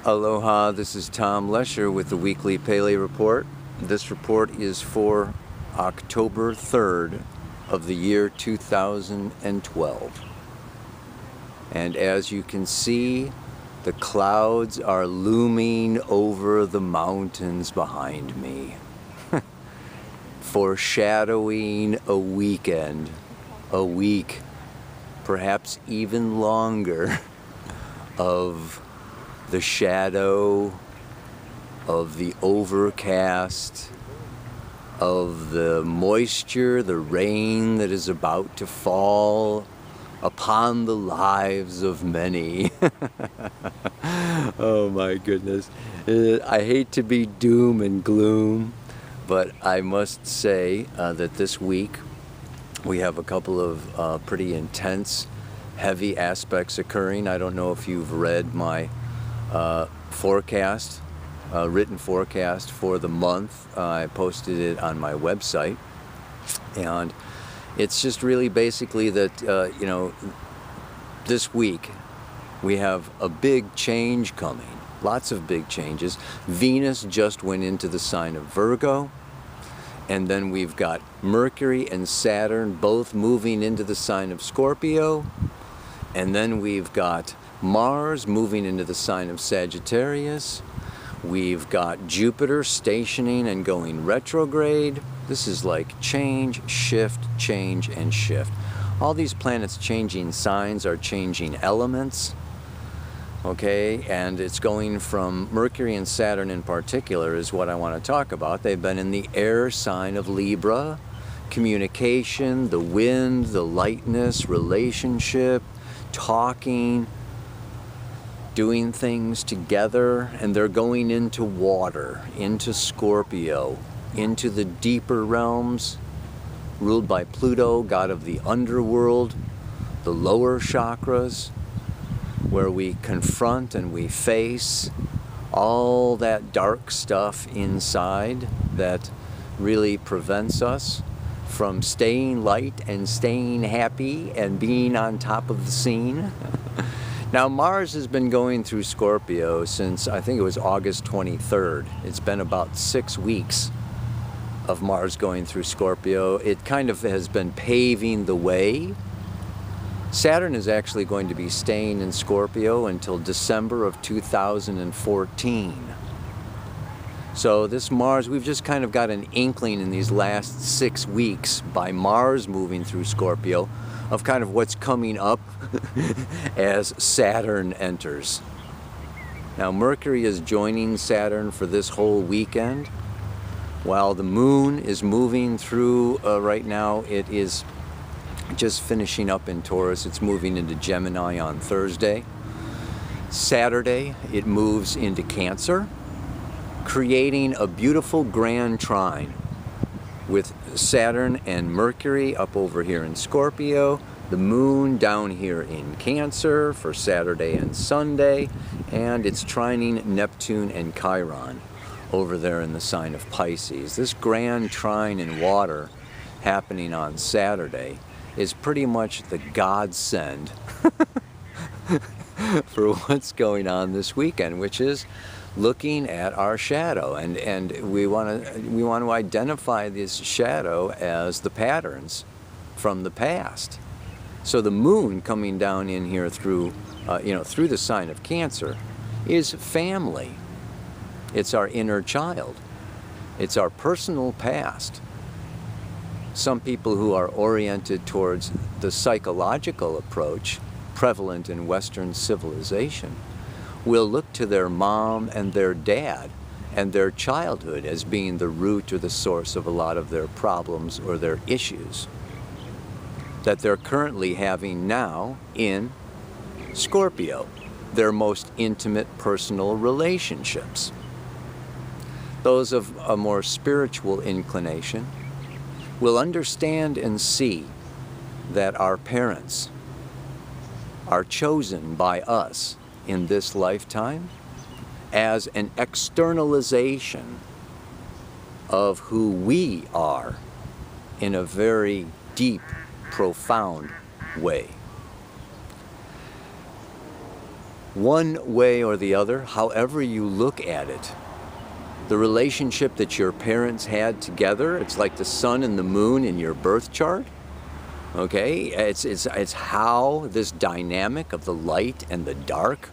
Aloha, this is Tom Lesher with the Weekly Pele Report. This report is for October 3rd of the year 2012. And as you can see, the clouds are looming over the mountains behind me, foreshadowing a weekend, a week, perhaps even longer, of the shadow, of the overcast, of the moisture, the rain that is about to fall upon the lives of many. Oh my goodness. I hate to be doom and gloom, but I must say that this week we have a couple of pretty intense, heavy aspects occurring. I don't know if you've read my forecast, written forecast for the month. I posted it on my website, and it's just really basically that this week we have a big change coming, lots of big changes. Venus just went into the sign of Virgo, and then we've got Mercury and Saturn both moving into the sign of Scorpio, and then we've got Mars moving into the sign of Sagittarius. We've got Jupiter stationing and going retrograde. This is like change, shift, change, and shift. All these planets changing signs are changing elements. Okay, and it's going from Mercury and Saturn in particular is what I want to talk about. They've been in the air sign of Libra, communication, the wind, the lightness, relationship, talking, doing things together, and they're going into water, into Scorpio, into the deeper realms, ruled by Pluto, god of the underworld, the lower chakras, where we confront and we face all that dark stuff inside that really prevents us from staying light and staying happy and being on top of the scene. Now, Mars has been going through Scorpio since, I think it was August 23rd. It's been about 6 weeks of Mars going through Scorpio. It kind of has been paving the way. Saturn is actually going to be staying in Scorpio until December of 2014. So this Mars, we've just kind of got an inkling in these last 6 weeks by Mars moving through Scorpio of kind of what's coming up as Saturn enters. Now, Mercury is joining Saturn for this whole weekend, while the moon is moving through right now. It is just finishing up in Taurus. It's moving into Gemini on Thursday. Saturday, it moves into Cancer, creating a beautiful grand trine with Saturn and Mercury up over here in Scorpio, the moon down here in Cancer for Saturday and Sunday, and it's trining Neptune and Chiron over there in the sign of Pisces. This grand trine in water happening on Saturday is pretty much the godsend for what's going on this weekend, which is looking at our shadow, and we want to identify this shadow as the patterns from the past. So the moon coming down in here through through the sign of Cancer is family. It's our inner child. It's our personal past. Some people who are oriented towards the psychological approach prevalent in Western civilization will look to their mom and their dad and their childhood as being the root or the source of a lot of their problems or their issues that they're currently having now in Scorpio, their most intimate personal relationships. Those of a more spiritual inclination will understand and see that our parents are chosen by us in this lifetime as an externalization of who we are in a very deep, profound way. one way or the other, however you look at it. The relationship that your parents had together, it's like the sun and the moon in your birth chart. Okay, it's how this dynamic of the light and the dark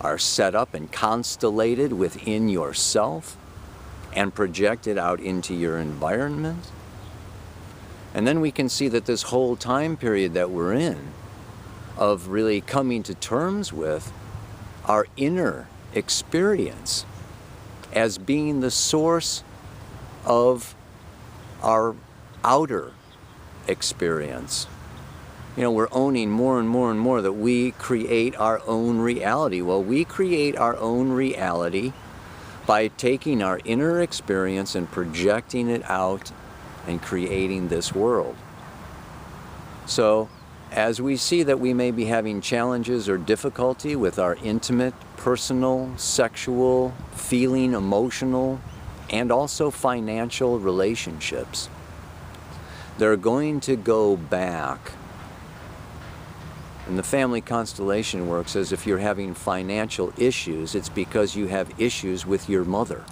are set up and constellated within yourself and projected out into your environment. And then we can see that this whole time period that we're in, of really coming to terms with our inner experience as being the source of our outer experience. You know, we're owning more and more and more that we create our own reality. Well, we create our own reality by taking our inner experience and projecting it out and creating this world. So, as we see that we may be having challenges or difficulty with our intimate, personal, sexual, feeling, emotional, and also financial relationships, they're going to go back. And the family constellation works as if you're having financial issues, it's because you have issues with your mother.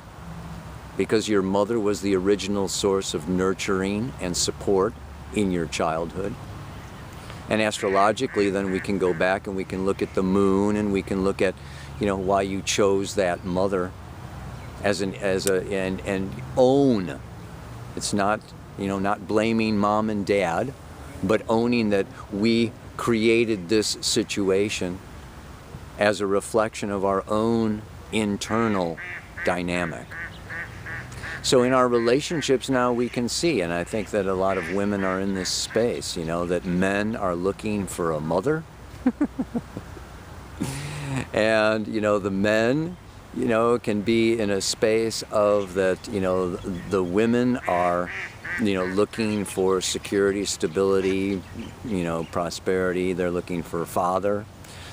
Because your mother was the original source of nurturing and support in your childhood. And astrologically, then we can go back and we can look at the moon and we can look at, you know, why you chose that mother and own. It's not, you know, not blaming mom and dad, but owning that we created this situation as a reflection of our own internal dynamic. So in our relationships now we can see, and I think that a lot of women are in this space, you know, that men are looking for a mother. And, you know, the men, you know, can be in a space of that, you know, the women are, you know, looking for security, stability, you know, prosperity. They're looking for a father.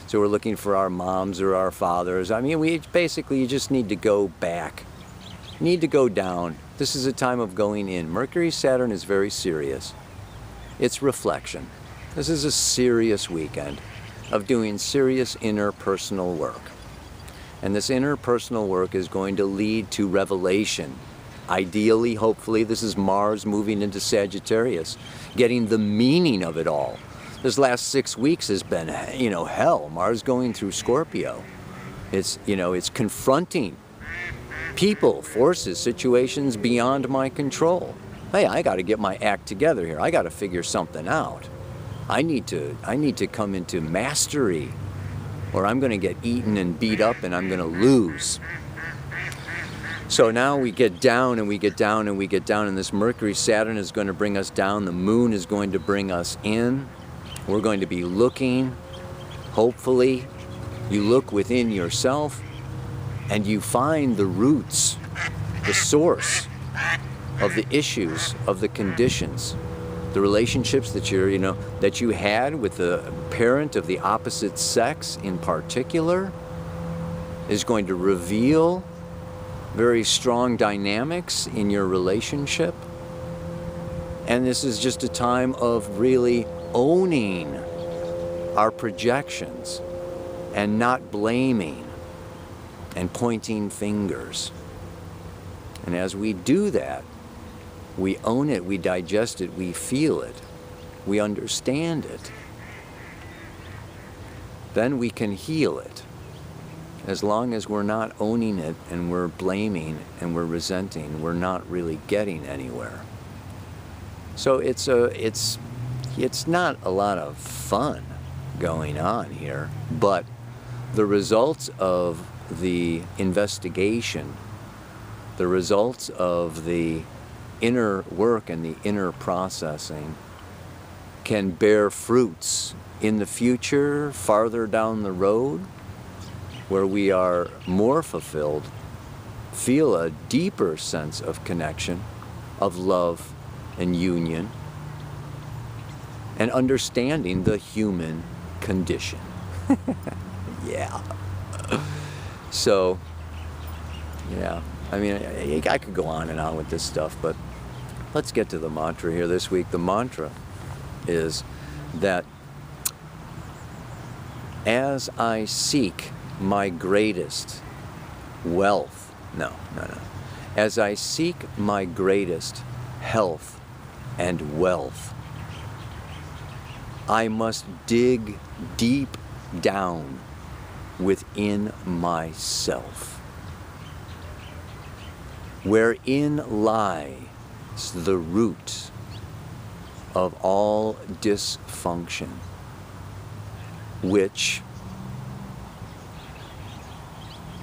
So we're looking for our moms or our fathers. I mean, we basically, you just need to go back. You need to go down. This is a time of going in. Mercury, Saturn is very serious. It's reflection. This is a serious weekend of doing serious interpersonal work. And this interpersonal work is going to lead to revelation. Ideally, hopefully, this is Mars moving into Sagittarius, getting the meaning of it all. This last 6 weeks has been, you know, hell. Mars going through Scorpio. It's, you know, it's confronting people, forces, situations beyond my control. Hey, I got to get my act together here. I got to figure something out. I need to come into mastery, or I'm going to get eaten and beat up and I'm going to lose. So now we get down and we get down and we get down, and this Mercury, Saturn is going to bring us down. The moon is going to bring us in. We're going to be looking, hopefully, you look within yourself and you find the roots, the source of the issues, of the conditions, the relationships that that you had with the parent of the opposite sex in particular is going to reveal very strong dynamics in your relationship. And this is just a time of really owning our projections and not blaming and pointing fingers. And as we do that, we own it, we digest it, we feel it, we understand it. Then we can heal it. As long as we're not owning it and we're blaming and we're resenting, we're not really getting anywhere. So it's not a lot of fun going on here, but the results of the investigation, the results of the inner work and the inner processing can bear fruits in the future, farther down the road, where we are more fulfilled, feel a deeper sense of connection, of love and union, and understanding the human condition. Yeah. So, yeah, I mean, I could go on and on with this stuff, but let's get to the mantra here this week. The mantra is that as I seek my greatest wealth, as I seek my greatest health and wealth, I must dig deep down within myself, wherein lies the root of all dysfunction, which,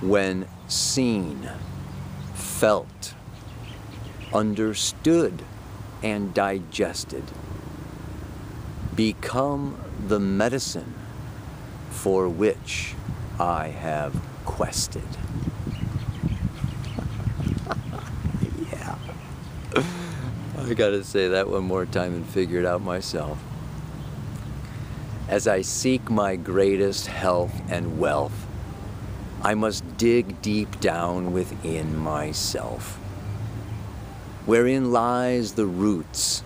when seen, felt, understood, and digested, become the medicine for which I have quested. Yeah. I gotta say that one more time and figure it out myself. As I seek my greatest health and wealth, I must dig deep down within myself, wherein lies the roots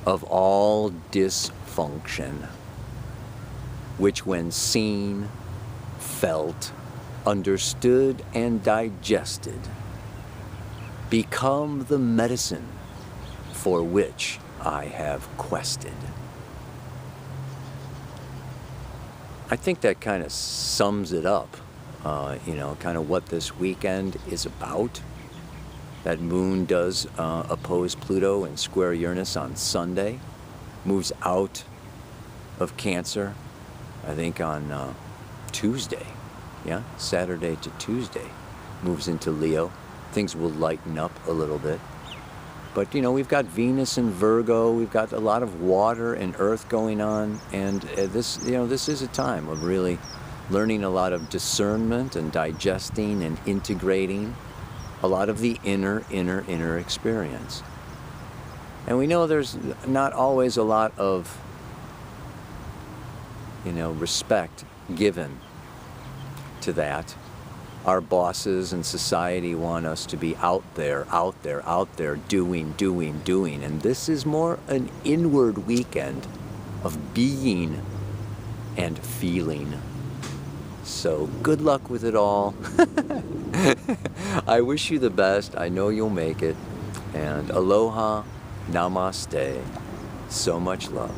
of all dysfunction, which when seen, felt, understood, and digested, become the medicine for which I have quested. I think that kind of sums it up, kind of what this weekend is about. That moon does oppose Pluto and square Uranus on Sunday, moves out of Cancer, I think on Tuesday, Saturday to Tuesday, moves into Leo. Things will lighten up a little bit. But, we've got Venus and Virgo, we've got a lot of water and earth going on, and this is a time of really learning a lot of discernment and digesting and integrating a lot of the inner experience. And we know there's not always a lot of, respect given to that. Our bosses and society want us to be out there, doing. And this is more an inward weekend of being and feeling. So good luck with it all. I wish you the best. I know you'll make it. And aloha, namaste. So much love.